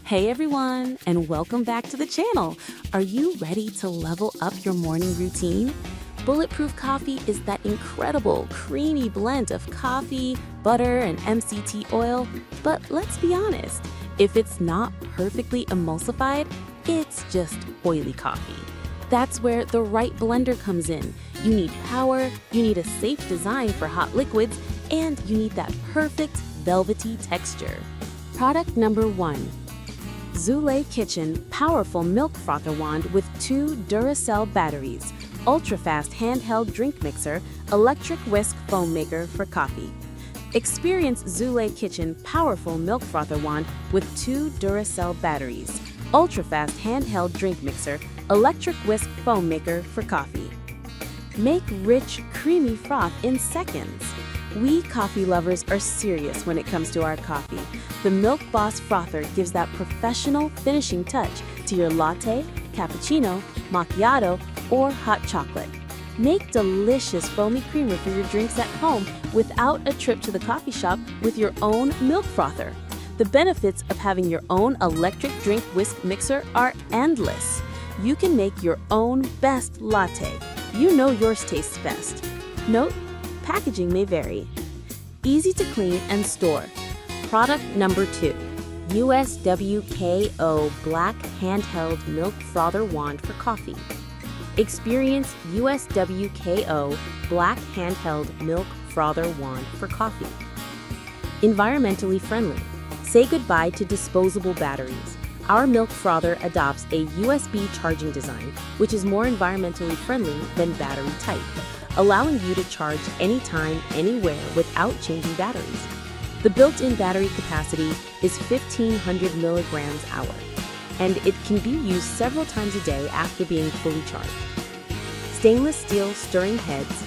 Hey everyone, and welcome back to the channel. Are you ready to level up your morning routine? Bulletproof coffee is that incredible, creamy blend of coffee, butter, and MCT oil. But let's be honest, if it's not perfectly emulsified, it's just oily coffee. That's where the right blender comes in. You need power, you need a safe design for hot liquids, and you need that perfect velvety texture. Product number 1. Zulay Kitchen Powerful Milk Frother Wand with 2 Duracell batteries, ultra-fast handheld drink mixer, electric whisk foam maker for coffee. Experience Zulay Kitchen Powerful Milk Frother Wand with 2 Duracell batteries, ultra-fast handheld drink mixer, electric whisk foam maker for coffee. Make rich, creamy froth in seconds. We coffee lovers are serious when it comes to our coffee. The Milk Boss Frother gives that professional finishing touch to your latte, cappuccino, macchiato, or hot chocolate. Make delicious foamy creamer for your drinks at home without a trip to the coffee shop with your own milk frother. The benefits of having your own electric drink whisk mixer are endless. You can make your own best latte. You know yours tastes best. Note: packaging may vary. Easy to clean and store. Product number 2. USWKO Black Handheld Milk Frother Wand for coffee. Experience USWKO Black Handheld Milk Frother Wand for coffee. Environmentally friendly. Say goodbye to disposable batteries. Our milk frother adopts a USB charging design, which is more environmentally friendly than battery type, allowing you to charge anytime, anywhere without changing batteries. The built-in battery capacity is 1,500 milligrams hour, and it can be used several times a day after being fully charged. Stainless steel stirring heads.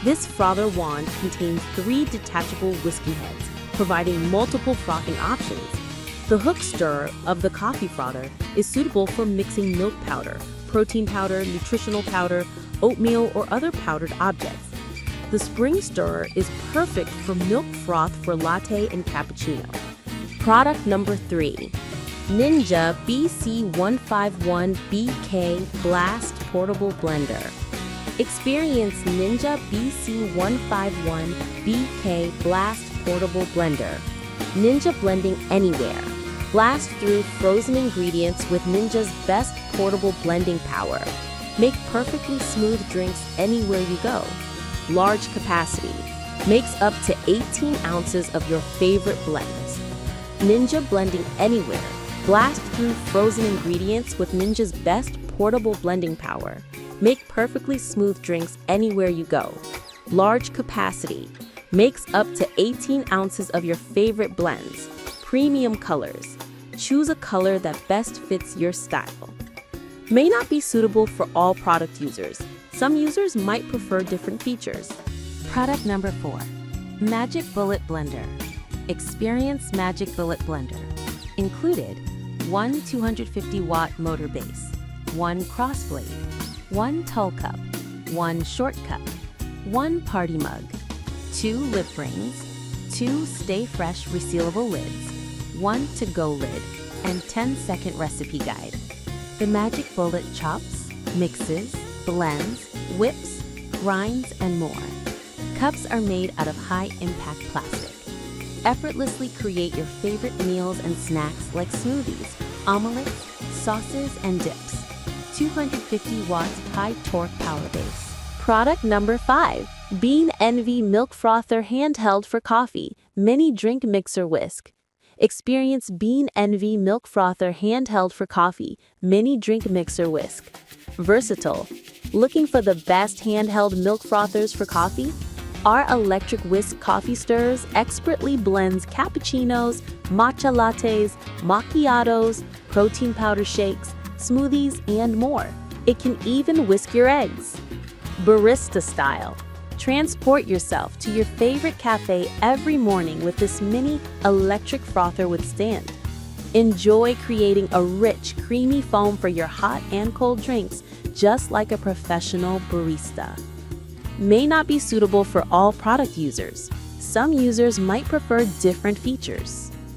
This frother wand contains 3 detachable whisking heads, providing multiple frothing options. The hook stirrer of the coffee frother is suitable for mixing milk powder, protein powder, nutritional powder, oatmeal, or other powdered objects. The spring stirrer is perfect for milk froth for latte and cappuccino. Product number 3. Ninja BC151BK Blast Portable Blender. Experience Ninja BC151BK Blast Portable Blender. Ninja blending anywhere. Blast through frozen ingredients with Ninja's best portable blending power. Make perfectly smooth drinks anywhere you go. Large capacity. Makes up to 18 ounces of your favorite blends. Ninja blending anywhere. Blast through frozen ingredients with Ninja's best portable blending power. Make perfectly smooth drinks anywhere you go. Large capacity. Makes up to 18 ounces of your favorite blends. Premium colors. Choose a color that best fits your style. May not be suitable for all product users. Some users might prefer different features. Product number 4. Magic Bullet Blender. Experience Magic Bullet Blender. Included: 1 250-watt motor base, 1 cross blade, 1 tall cup, 1 short cup, 1 party mug, 2 lip rings, 2 stay fresh resealable lids, 1 to-go lid, and 10-second recipe guide. The Magic Bullet chops, mixes, blends, whips, grinds, and more. Cups are made out of high-impact plastic. Effortlessly create your favorite meals and snacks like smoothies, omelets, sauces, and dips. 250 watts high-torque power base. Product number 5. Bean Envy Milk Frother Handheld for Coffee Mini Drink Mixer Whisk. Experience Bean Envy Milk Frother Handheld for Coffee Mini Drink Mixer Whisk. Versatile. Looking for the best handheld milk frothers for coffee? Our electric whisk coffee stirrers expertly blends cappuccinos, matcha lattes, macchiatos, protein powder shakes, smoothies, and more. It can even whisk your eggs. Barista style. Transport yourself to your favorite cafe every morning with this mini electric frother with stand. Enjoy creating a rich, creamy foam for your hot and cold drinks, just like a professional barista. May not be suitable for all product users. Some users might prefer different features.